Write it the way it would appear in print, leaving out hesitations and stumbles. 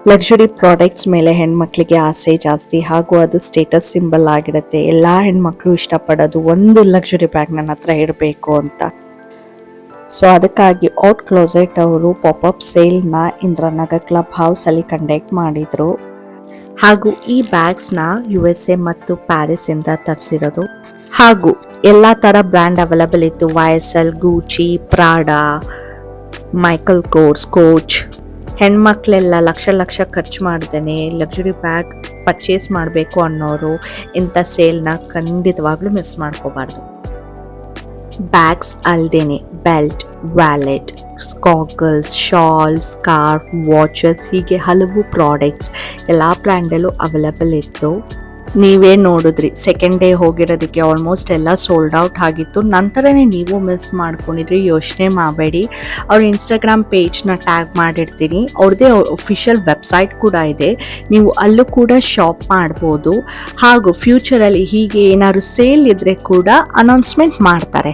Luxury products ಮೇಲೆ ಹೆಣ್ಮಕ್ಳಿಗೆ ಆಸೆ ಜಾಸ್ತಿ, ಹಾಗೂ ಅದು ಸ್ಟೇಟಸ್ ಸಿಂಬಲ್ ಆಗಿರುತ್ತೆ. ಎಲ್ಲ ಹೆಣ್ಮಕ್ಳು ಇಷ್ಟಪಡೋದು ಒಂದು ಲಕ್ಸುರಿ ಬ್ಯಾಗ್ ನನ್ನ ಹತ್ರ ಇರಬೇಕು ಅಂತ. ಸೊ ಅದಕ್ಕಾಗಿ ಔಟ್ ಕ್ಲೋಸೆಟ್ ಅವರು ಪಾಪಪ್ ಸೇಲ್ನ ಇಂದ್ರನಗರ್ ಕ್ಲಬ್ ಹೌಸಲ್ಲಿ ಕಂಡಕ್ಟ್ ಮಾಡಿದರು. ಹಾಗೂ ಈ ಬ್ಯಾಗ್ಸ್ನ USA ಮತ್ತು ಪ್ಯಾರಿಸ್ ಇಂದ ತರಿಸಿರೋದು. ಹಾಗೂ ಎಲ್ಲ ಥರ ಬ್ರ್ಯಾಂಡ್ ಅವೈಲಬಲ್ ಇತ್ತು. YSL, Gucci, Prada, Michael Kors, Coach. ಹೆಣ್ಮಕ್ಳೆಲ್ಲ ಲಕ್ಷ ಖರ್ಚು ಮಾಡ್ದೇನೆ ಲಕ್ಸುರಿ ಬ್ಯಾಗ್ ಪರ್ಚೇಸ್ ಮಾಡಬೇಕು ಅನ್ನೋರು ಇಂಥ ಸೇಲ್ನ ಖಂಡಿತವಾಗ್ಲೂ ಮಿಸ್ ಮಾಡ್ಕೋಬಾರ್ದು. ಬ್ಯಾಗ್ಸ್ ಅಲ್ದೇನೆ ಬೆಲ್ಟ್, ವ್ಯಾಲೆಟ್, ಸ್ಕಾಗಲ್ಸ್, ಶಾಲ್, ಸ್ಕಾರ್ಫ್, ವಾಚಸ್ ಹೀಗೆ ಹಲವು ಪ್ರಾಡಕ್ಟ್ಸ್ ಎಲ್ಲ ಬ್ರ್ಯಾಂಡಲ್ಲೂ ಅವೈಲಬಲ್ ಇತ್ತು. ನೀವೇ ನೋಡಿದ್ರಿ, ಸೆಕೆಂಡ್ ಡೇ ಹೋಗಿರೋದಕ್ಕೆ ಆಲ್ಮೋಸ್ಟ್ ಎಲ್ಲ ಸೋಲ್ಡ್ ಔಟ್ ಆಗಿತ್ತು. ನಂತರನೇ ನೀವು ಮಿಸ್ ಮಾಡ್ಕೊಂಡಿದ್ರಿ, ಯೋಚನೆ ಮಾಡಬೇಡಿ. ಅವ್ರ ಇನ್ಸ್ಟಾಗ್ರಾಮ್ ಪೇಜ್ನ ಟ್ಯಾಗ್ ಮಾಡಿರ್ತೀನಿ. ಅವ್ರದ್ದೇ ಅಫಿಷಿಯಲ್ ವೆಬ್ಸೈಟ್ ಕೂಡ ಇದೆ, ನೀವು ಅಲ್ಲೂ ಕೂಡ ಶಾಪ್ ಮಾಡ್ಬೋದು. ಹಾಗೂ ಫ್ಯೂಚರಲ್ಲಿ ಹೀಗೆ ಏನಾದ್ರು ಸೇಲ್ ಇದ್ದರೆ ಕೂಡ ಅನೌನ್ಸ್ಮೆಂಟ್ ಮಾಡ್ತಾರೆ.